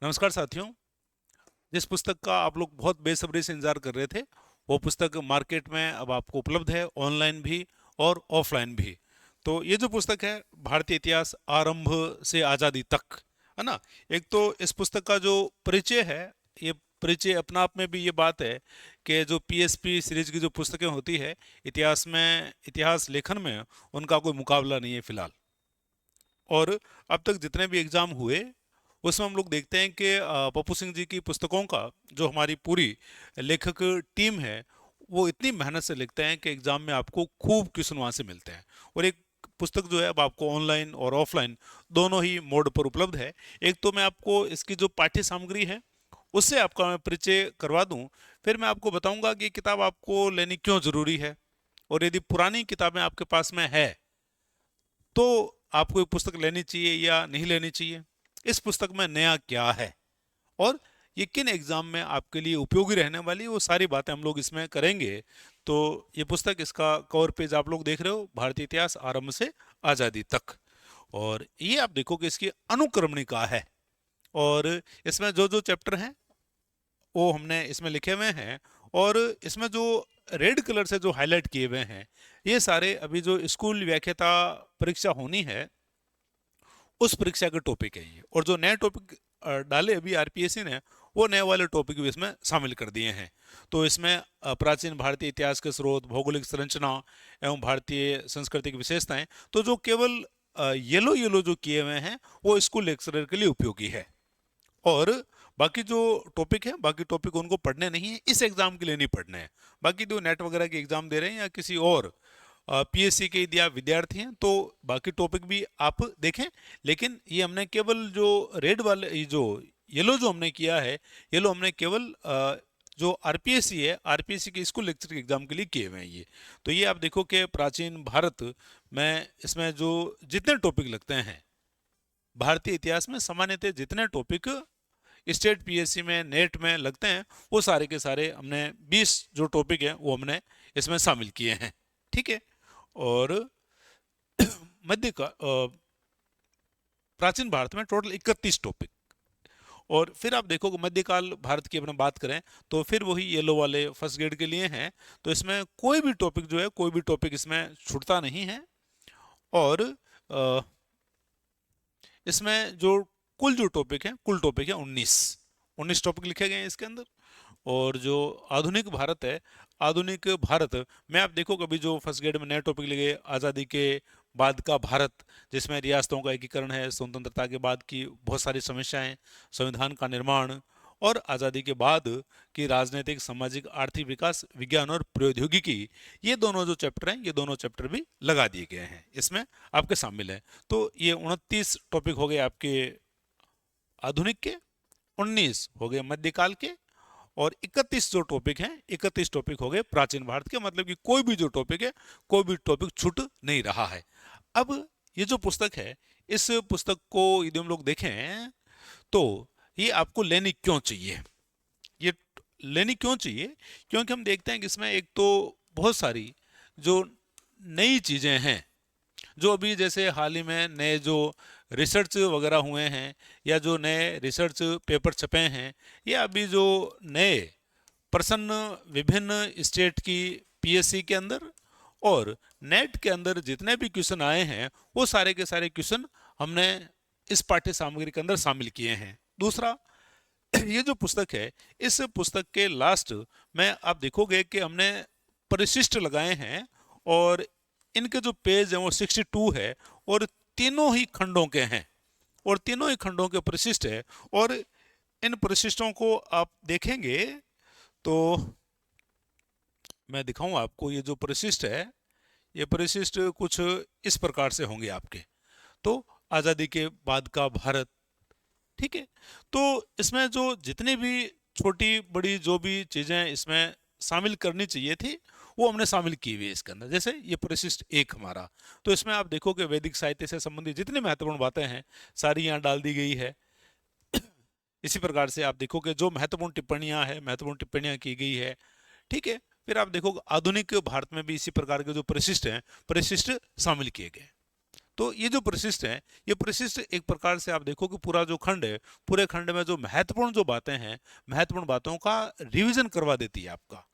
नमस्कार साथियों। जिस पुस्तक का आप लोग बहुत बेसब्री से इंतजार कर रहे थे, वो पुस्तक मार्केट में अब आपको उपलब्ध है, ऑनलाइन भी और ऑफलाइन भी। तो ये जो पुस्तक है, भारतीय इतिहास आरंभ से आज़ादी तक, है ना। एक तो इस पुस्तक का जो परिचय है, ये परिचय अपना आप में भी ये बात है कि जो पीएसपी सीरीज की जो पुस्तकें होती है इतिहास में, इतिहास लेखन में, उनका कोई मुकाबला नहीं है फिलहाल। और अब तक जितने भी एग्जाम हुए उसमें हम लोग देखते हैं कि पप्पू सिंह जी की पुस्तकों का जो हमारी पूरी लेखक टीम है, वो इतनी मेहनत से लिखते हैं कि एग्जाम में आपको खूब क्वेश्चन वहाँ से मिलते हैं। और एक पुस्तक जो है अब आपको ऑनलाइन और ऑफलाइन दोनों ही मोड पर उपलब्ध है। एक तो मैं आपको इसकी जो पाठ्य सामग्री है उससे आपका मैं परिचय करवा दूं, फिर मैं आपको बताऊंगा कि ये किताब आपको लेनी क्यों जरूरी है, और यदि पुरानी किताबें आपके पास में है तो आपको ये पुस्तक लेनी चाहिए या नहीं लेनी चाहिए, इस पुस्तक में नया क्या है और ये किन एग्जाम में आपके लिए उपयोगी रहने वाली, वो सारी बातें हम लोग इसमें करेंगे। तो ये पुस्तक, इसका कवर पेज आप लोग देख रहे हो, भारतीय इतिहास आरंभ से आज़ादी तक। और ये आप देखो कि इसकी अनुक्रमणिका है, और इसमें जो जो चैप्टर हैं वो हमने इसमें लिखे हुए हैं। और इसमें जो रेड कलर से जो हाईलाइट किए हुए हैं, ये सारे अभी जो स्कूल व्याख्याता परीक्षा होनी है उस परीक्षा के टॉपिक है ये। और जो नए टॉपिक डाले अभी आरपीएससी ने, वो नए वाले टॉपिक भी इसमें शामिल कर दिए हैं। तो इसमें प्राचीन भारतीय इतिहास के स्रोत, भौगोलिक संरचना एवं भारतीय संस्कृति की विशेषताएं, तो जो केवल येलो येलो जो किए हुए हैं वो स्कूल लेक्चरर के लिए उपयोगी है। और बाकी जो टॉपिक है, बाकी टॉपिक उनको पढ़ने नहीं है, इस एग्जाम के लिए नहीं पढ़ने हैं। बाकी जो नेट वगैरह के एग्जाम दे रहे हैं या किसी और पीएससी के यदि आप विद्यार्थी हैं तो बाकी टॉपिक भी आप देखें। लेकिन ये हमने केवल जो रेड वाले, ये जो येलो जो हमने किया है, येलो हमने केवल जो आरपीएससी है, आरपीएससी के स्कूल लेक्चर के एग्जाम के लिए किए हुए हैं ये। तो ये आप देखो कि प्राचीन भारत में इसमें जो जितने टॉपिक लगते हैं भारतीय इतिहास में, सामान्यतः जितने टॉपिक स्टेट पीएससी में, नेट में लगते हैं, वो सारे के सारे हमने 20 जो टॉपिक हैं वो हमने इसमें शामिल किए हैं। ठीक है। और मध्य का प्राचीन भारत में टोटल 31 टॉपिक। और फिर आप देखो कि मध्यकाल भारत की अपने बात करें तो फिर वही येलो वाले फर्स्ट ग्रेड के लिए हैं। तो इसमें कोई भी टॉपिक जो है, कोई भी टॉपिक इसमें छूटता नहीं है। और अ, इसमें जो कुल जो टॉपिक है, कुल टॉपिक है 19 टॉपिक लिखे गए हैं इसके अंदर। और जो आधुनिक भारत है, आधुनिक भारत में आप देखो कभी जो फर्स्ट ग्रेड में नए टॉपिक लिखे, आज़ादी के बाद का भारत, जिसमें रियासतों का एकीकरण है, स्वतंत्रता के बाद की बहुत सारी समस्याएं, संविधान का निर्माण, और आज़ादी के बाद की राजनीतिक, सामाजिक, आर्थिक विकास, विज्ञान और प्रौद्योगिकी, ये दोनों जो चैप्टर हैं, ये दोनों चैप्टर भी लगा दिए गए हैं इसमें, आपके शामिल है। तो ये 29 टॉपिक हो गए आपके आधुनिक के, 19 हो गए मध्यकाल के, और 31 जो टॉपिक हैं, 31 टॉपिक हो गए प्राचीन भारत के। मतलब कि कोई भी जो टॉपिक है, कोई भी टॉपिक छूट नहीं रहा है। अब ये जो पुस्तक है, इस पुस्तक को यदि हम लोग देखें तो ये आपको लेनी क्यों चाहिए, ये लेनी क्यों चाहिए, क्योंकि हम देखते हैं कि इसमें एक तो बहुत सारी जो नई चीजें हैं, जो अभी जैसे हाल ही में नए जो रिसर्च वगैरह हुए हैं, या जो नए रिसर्च पेपर छपे हैं, या अभी जो नए प्रश्न विभिन्न स्टेट की पीएससी के अंदर और नेट के अंदर जितने भी क्वेश्चन आए हैं, वो सारे के सारे क्वेश्चन हमने इस पाठ्य सामग्री के अंदर शामिल किए हैं। दूसरा, ये जो पुस्तक है, इस पुस्तक के लास्ट में आप देखोगे कि हमने परिशिष्ट लगाए हैं, और इनके जो पेज हैं वो 62 है, और तीनों ही खंडों के हैं, और तीनों ही खंडों के परिशिष्ट है। और इन परिशिष्टों को आप देखेंगे तो मैं दिखाऊं आपको, ये जो परिशिष्ट है, ये परिशिष्ट कुछ इस प्रकार से होंगे आपके। तो आज़ादी के बाद का भारत, ठीक है। तो इसमें जो जितनी भी छोटी बड़ी जो भी चीजें इसमें शामिल करनी चाहिए थी, वो हमने शामिल की हुई है इसके अंदर। जैसे ये परिशिष्ट एक हमारा, तो इसमें आप देखो कि वैदिक साहित्य से संबंधित जितनी महत्वपूर्ण बातें हैं सारी यहाँ डाल दी गई है। इसी प्रकार से आप देखो कि जो महत्वपूर्ण टिप्पणियां हैं, महत्वपूर्ण टिप्पणियां की गई है। ठीक है। फिर आप देखो आधुनिक भारत में भी इसी प्रकार के जो परिशिष्ट हैं, परिशिष्ट शामिल किए गए। तो ये जो परिशिष्ट है, ये परिशिष्ट एक प्रकार से आप देखो कि पूरा जो खंड है, पूरे खंड में जो महत्वपूर्ण जो बातें हैं, महत्वपूर्ण बातों का रिवीजन करवा देती है आपका।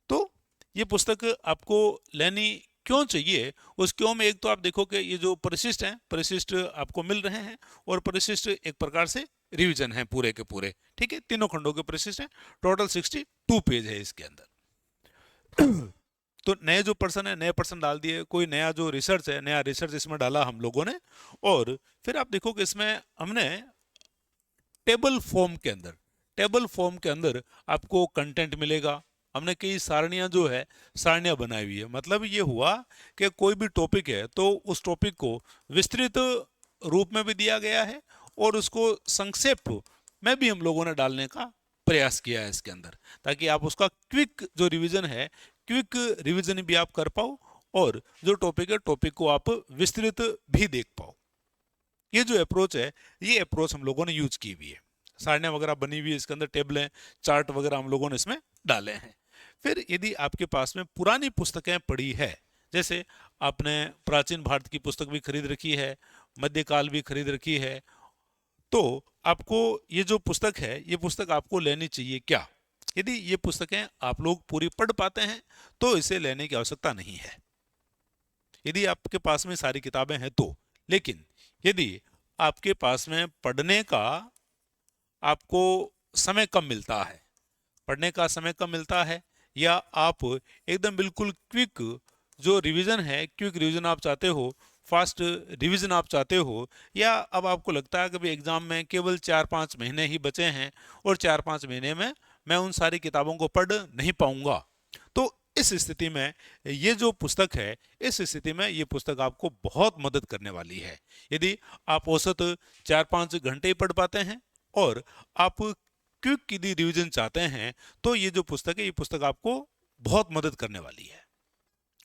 तो ये पुस्तक आपको लेनी क्यों चाहिए, उस क्यों में एक तो आप देखो कि ये जो परिशिष्ट हैं, परिशिष्ट आपको मिल रहे हैं, और परिशिष्ट एक प्रकार से रिवीजन है पूरे के पूरे, ठीक है, तीनों खंडों के परिशिष्ट हैं। टोटल 62 पेज है इसके अंदर। तो नए जो पर्सन है, नए पर्सन डाल दिए, कोई नया जो रिसर्च है, नया रिसर्च इसमें डाला हम लोगों ने। और फिर आप देखो कि इसमें हमने टेबल फॉर्म के अंदर, टेबल फॉर्म के अंदर आपको कंटेंट मिलेगा। हमने कई सारणियां जो है, सारणियां बनाई हुई है। मतलब ये हुआ कि कोई भी टॉपिक है तो उस टॉपिक को विस्तृत रूप में भी दिया गया है, और उसको संक्षेप में भी हम लोगों ने डालने का प्रयास किया है इसके अंदर, ताकि आप उसका क्विक जो रिवीजन है, क्विक रिवीजन भी आप कर पाओ, और जो टॉपिक है, टॉपिक को आप विस्तृत भी देख पाओ। ये जो अप्रोच है, ये अप्रोच हम लोगों ने यूज की हुई है। सारणियां वगैरह बनी हुई है इसके अंदर, टेबलें, चार्ट वगैरह हम लोगों ने इसमें डाले हैं। फिर यदि आपके पास में पुरानी पुस्तकें पड़ी है, जैसे आपने प्राचीन भारत की पुस्तक भी खरीद रखी है, मध्यकाल भी खरीद रखी है, तो आपको ये जो पुस्तक है, ये पुस्तक आपको लेनी चाहिए क्या? यदि ये पुस्तकें आप लोग पूरी पढ़ पाते हैं तो इसे लेने की आवश्यकता नहीं है, यदि आपके पास में सारी किताबें हैं तो। लेकिन यदि आपके पास में पढ़ने का आपको समय कम मिलता है, पढ़ने का समय कम मिलता है, या आप एकदम बिल्कुल क्विक जो रिवीजन है, क्विक रिवीजन आप चाहते हो, फास्ट रिवीजन आप चाहते हो, या अब आपको लगता है कि भाई एग्जाम में केवल 4-5 महीने ही बचे हैं और 4-5 महीने में मैं उन सारी किताबों को पढ़ नहीं पाऊंगा, तो इस स्थिति में ये जो पुस्तक है, इस स्थिति में ये पुस्तक आपको बहुत मदद करने वाली है। यदि आप औसत 4-5 घंटे ही पढ़ पाते हैं और आप क्विक यदि रिवीजन चाहते हैं, तो ये जो पुस्तक है, ये पुस्तक आपको बहुत मदद करने वाली है।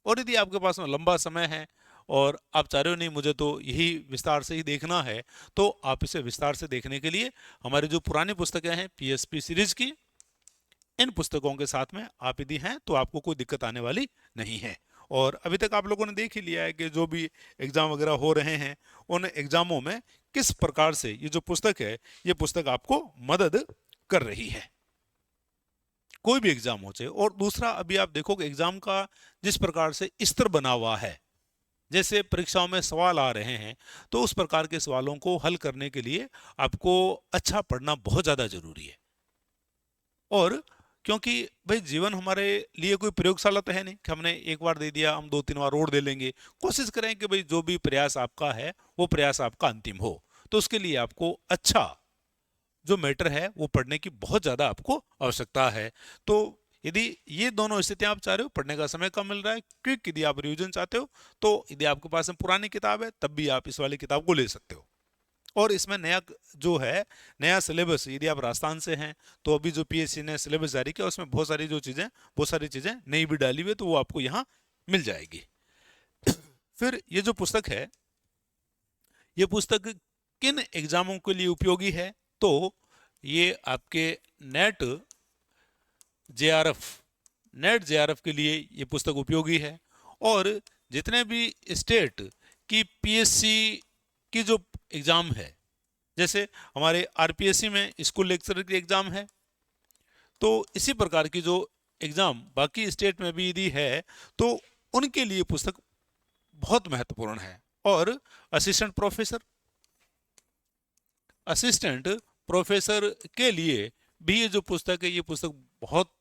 और यदि आपके पास में लंबा समय है और आप चाह रहे हो नहीं मुझे तो यही विस्तार से ही देखना है, तो आप इसे विस्तार से देखने के लिए हमारी जो पुरानी पुस्तकें हैं पीएसपी सीरीज की, इन पुस्तकों के साथ में आप यदि हैं तो आपको कोई दिक्कत आने वाली नहीं है। और अभी तक आप लोगों ने देख ही लिया है कि जो भी एग्जाम वगैरह हो रहे हैं, उन एग्जामों में किस प्रकार से ये जो पुस्तक है, ये पुस्तक आपको मदद कर रही है, कोई भी एग्जाम हो चाहे। और दूसरा, अभी आप देखो कि एग्जाम का जिस प्रकार से स्तर बना हुआ है, जैसे परीक्षाओं में सवाल आ रहे हैं, तो उस प्रकार के सवालों को हल करने के लिए आपको अच्छा पढ़ना बहुत ज्यादा जरूरी है। और क्योंकि भाई जीवन हमारे लिए कोई प्रयोगशाला तो है नहीं कि हमने एक बार दे दिया, हम 2-3 बार और दे लेंगे। कोशिश करें कि भाई जो भी प्रयास आपका है, वो प्रयास आपका अंतिम हो। तो उसके लिए आपको अच्छा जो मैटर है वो पढ़ने की बहुत ज़्यादा आपको आवश्यकता है। तो यदि ये दोनों स्थितियां आप चाह रहे हो, पढ़ने का समय कम मिल रहा है, क्विक यदि आप रिवीजन चाहते हो, तो यदि आपके पास में पुरानी किताब है तब भी आप इस वाली किताब को ले सकते हो। और इसमें नया जो है, नया सिलेबस, यदि आप राजस्थान से हैं तो अभी जो पीएससी ने सिलेबस जारी किया उसमें बहुत सारी जो चीज़ें, बहुत सारी चीज़ें नई भी डाली हुई है, तो वो आपको यहाँ मिल जाएगी। फिर ये जो पुस्तक है, ये पुस्तक किन एग्जामों के लिए उपयोगी है, तो ये आपके नेट जेआरएफ, नेट जेआरएफ के लिए ये पुस्तक उपयोगी है। और जितने भी स्टेट की पीएससी की जो एग्जाम है, जैसे हमारे आरपीएससी में स्कूल लेक्चरर की एग्जाम है, तो इसी प्रकार की जो एग्जाम बाकी स्टेट में भी यदि है, तो उनके लिए पुस्तक बहुत महत्वपूर्ण है। और असिस्टेंट प्रोफेसर, असिस्टेंट प्रोफेसर के लिए भी ये जो पुस्तक है, ये पुस्तक बहुत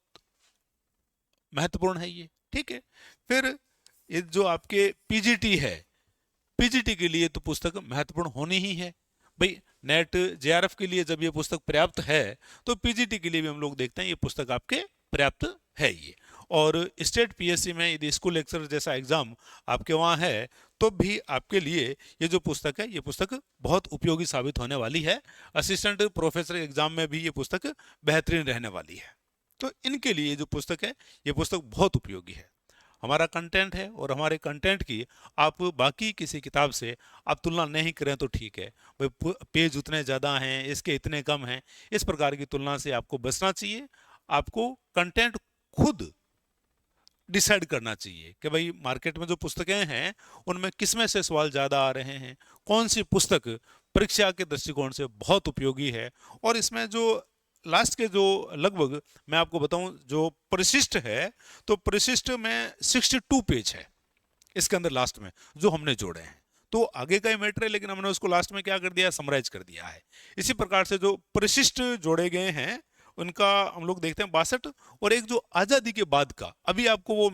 महत्वपूर्ण है ये, ठीक है। फिर ये जो आपके पीजीटी है, पीजीटी के लिए तो पुस्तक महत्वपूर्ण होनी ही है भाई। नेट जेआरएफ के लिए जब ये पुस्तक पर्याप्त है, तो पीजीटी के लिए भी हम लोग देखते हैं ये पुस्तक आपके पर्याप्त है ये। और स्टेट पीएससी में यदि स्कूल लेक्चरर जैसा एग्जाम आपके वहाँ है, तो भी आपके लिए ये जो पुस्तक है, ये पुस्तक बहुत उपयोगी साबित होने वाली है। असिस्टेंट प्रोफेसर एग्जाम में भी ये पुस्तक बेहतरीन रहने वाली है। तो इनके लिए जो पुस्तक है, ये पुस्तक बहुत उपयोगी है। हमारा कंटेंट है, और हमारे कंटेंट की आप बाकी किसी किताब से आप तुलना नहीं करें तो ठीक है भाई, पेज उतने ज़्यादा हैं, इसके इतने कम हैं, इस प्रकार की तुलना से आपको बचना चाहिए। आपको कंटेंट खुद डिसाइड करना चाहिए कि भाई मार्केट में जो पुस्तकें हैं उनमें किसमें से सवाल ज़्यादा आ रहे हैं, कौन सी पुस्तक परीक्षा के दृष्टिकोण से बहुत उपयोगी है। और इसमें जो लास्ट के जो लगभग मैं आपको बताऊं जो परिशिष्ट है, तो परिशिष्ट में 62 पेज है इसके अंदर लास्ट में जो हमने जोड़े हैं। तो आगे का ही मैटर है, लेकिन हमने उसको लास्ट में क्या कर दिया, समराइज कर दिया है। इसी प्रकार से जो परिशिष्ट जोड़े गए हैं उनका हम लोग देखते हैं 62। और एक जो आज़ादी के बाद का, अभी आपको वो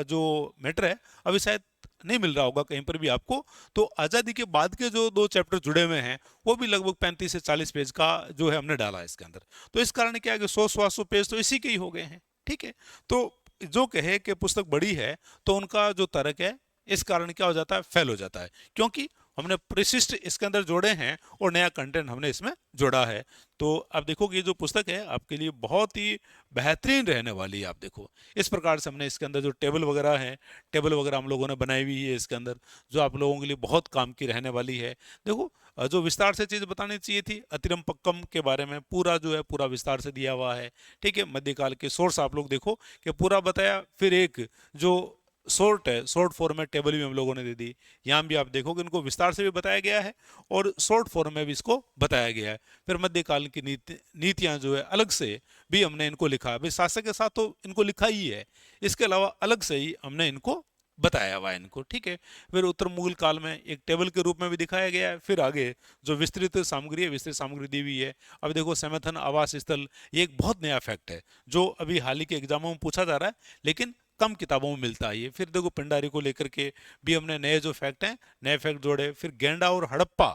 जो मैटर है अभी शायद नहीं मिल रहा होगा कहीं पर भी आपको, तो आज़ादी के बाद के जो 2 चैप्टर जुड़े हुए हैं वो भी लगभग 35 से 40 पेज का जो है हमने डाला है इसके अंदर। तो इस कारण क्या है कि 100-125 पेज तो इसी के ही हो गए हैं। ठीक है, तो जो कहे कि पुस्तक बड़ी है तो उनका जो तर्क है इस कारण क्या हो जाता है, फेल हो जाता है, क्योंकि हमने परिशिष्ट इसके अंदर जोड़े हैं और नया कंटेंट हमने इसमें जोड़ा है। तो आप देखो कि ये जो पुस्तक है आपके लिए बहुत ही बेहतरीन रहने वाली है। आप देखो इस प्रकार से हमने इसके अंदर जो टेबल वगैरह है, टेबल वगैरह हम लोगों ने बनाई हुई है इसके अंदर, जो आप लोगों के लिए बहुत काम की रहने वाली है। देखो जो विस्तार से चीज़ बतानी चाहिए थी, अतिरम पक्कम के बारे में पूरा जो है पूरा विस्तार से दिया हुआ है। ठीक है, मध्यकाल के सोर्स आप लोग देखो कि पूरा बताया। फिर एक जो शॉर्ट है, शॉर्ट फॉर्म में टेबल भी हम लोगों ने दे दी। यहाँ भी आप देखो कि इनको विस्तार से भी बताया गया है और शॉर्ट फॉर्म में भी इसको बताया गया है। फिर मध्यकाल की नीतियाँ जो है अलग से भी हमने इनको लिखा है। भाई शासक के साथ तो इनको लिखा ही है, इसके अलावा अलग से ही हमने इनको बताया हुआ है इनको। ठीक है, फिर उत्तर मुगल काल में एक टेबल के रूप में भी दिखाया गया है। फिर आगे जो विस्तृत सामग्री है, विस्तृत सामग्री दी हुई है। अब देखो समर्थन आवास स्थल, ये एक बहुत नया फैक्ट है जो अभी हाल ही के एग्जामों में पूछा जा रहा है, लेकिन कम किताबों में मिलता है ये। फिर देखो पिंडारी को लेकर के भी हमने नए जो फैक्ट हैं, नए फैक्ट जोड़े। फिर गेंडा और हड़प्पा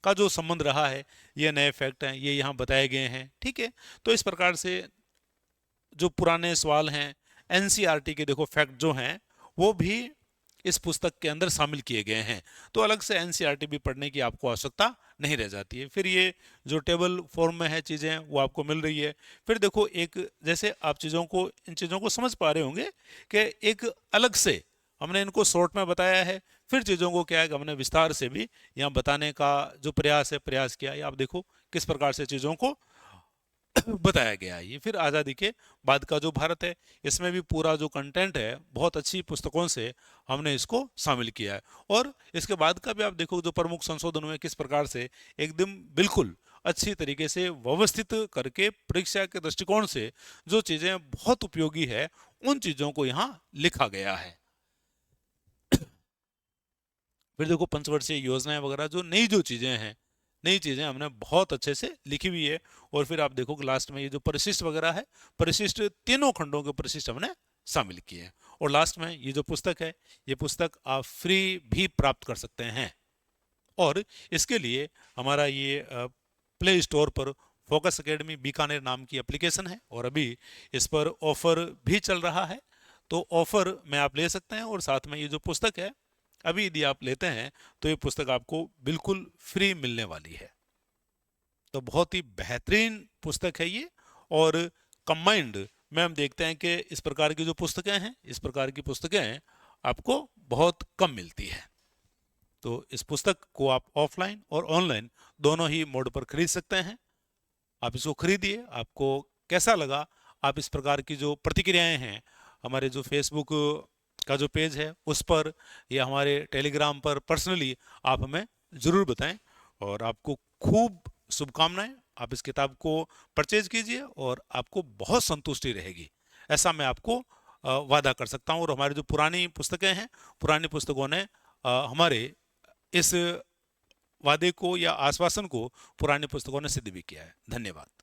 का जो संबंध रहा है, ये नए फैक्ट हैं, ये यहाँ बताए गए हैं। ठीक है, तो इस प्रकार से जो पुराने सवाल हैं, एनसीईआरटी के देखो फैक्ट जो हैं वो भी इस पुस्तक के अंदर शामिल किए गए हैं। तो अलग से एनसीईआरटी भी पढ़ने की आपको आवश्यकता नहीं रह जाती है। फिर ये जो टेबल फॉर्म में है चीज़ें वो आपको मिल रही है। फिर देखो एक जैसे आप चीज़ों को, इन चीज़ों को समझ पा रहे होंगे कि एक अलग से हमने इनको शॉर्ट में बताया है। फिर चीज़ों को क्या है कि हमने विस्तार से भी यहाँ बताने का जो प्रयास है, प्रयास किया है। आप देखो किस प्रकार से चीज़ों को बताया गया है। ये फिर आज़ादी के बाद का जो भारत है, इसमें भी पूरा जो कंटेंट है बहुत अच्छी पुस्तकों से हमने इसको शामिल किया है। और इसके बाद का भी आप देखो जो प्रमुख संशोधन हुए किस प्रकार से एकदम बिल्कुल अच्छी तरीके से व्यवस्थित करके परीक्षा के दृष्टिकोण से जो चीज़ें बहुत उपयोगी है उन चीज़ों को यहाँ लिखा गया है। फिर देखो पंचवर्षीय योजनाएं वगैरह, जो नई जो चीज़ें हैं, नई चीज़ें हमने बहुत अच्छे से लिखी हुई है। और फिर आप देखो कि लास्ट में ये जो परिशिष्ट वगैरह है, परिशिष्ट तीनों खंडों के परिशिष्ट हमने शामिल किए हैं। और लास्ट में ये जो पुस्तक है, ये पुस्तक आप फ्री भी प्राप्त कर सकते हैं। और इसके लिए हमारा ये प्ले स्टोर पर फोकस एकेडमी बीकानेर नाम की एप्लीकेशन है और अभी इस पर ऑफर भी चल रहा है। तो ऑफर में आप ले सकते हैं और साथ में ये जो पुस्तक है अभी यदि आप लेते हैं तो ये पुस्तक आपको बिल्कुल फ्री मिलने वाली है। तो बहुत ही बेहतरीन पुस्तक है ये। और कंबाइंड में हम देखते हैं कि इस प्रकार की जो पुस्तकें हैं, इस प्रकार की पुस्तकें आपको बहुत कम मिलती है। तो इस पुस्तक को आप ऑफलाइन और ऑनलाइन दोनों ही मोड पर खरीद सकते हैं। आप इसको खरीदिए। आपको कैसा लगा, आप इस प्रकार की जो प्रतिक्रियाएं हैं हमारे जो फेसबुक का जो पेज है उस पर या हमारे टेलीग्राम पर पर्सनली आप हमें ज़रूर बताएं। और आपको खूब शुभकामनाएं। आप इस किताब को परचेज कीजिए और आपको बहुत संतुष्टि रहेगी, ऐसा मैं आपको वादा कर सकता हूं। और हमारी जो पुरानी पुस्तकें हैं, पुरानी पुस्तकों ने हमारे इस वादे को या आश्वासन को पुरानी पुस्तकों ने सिद्ध भी किया है। धन्यवाद।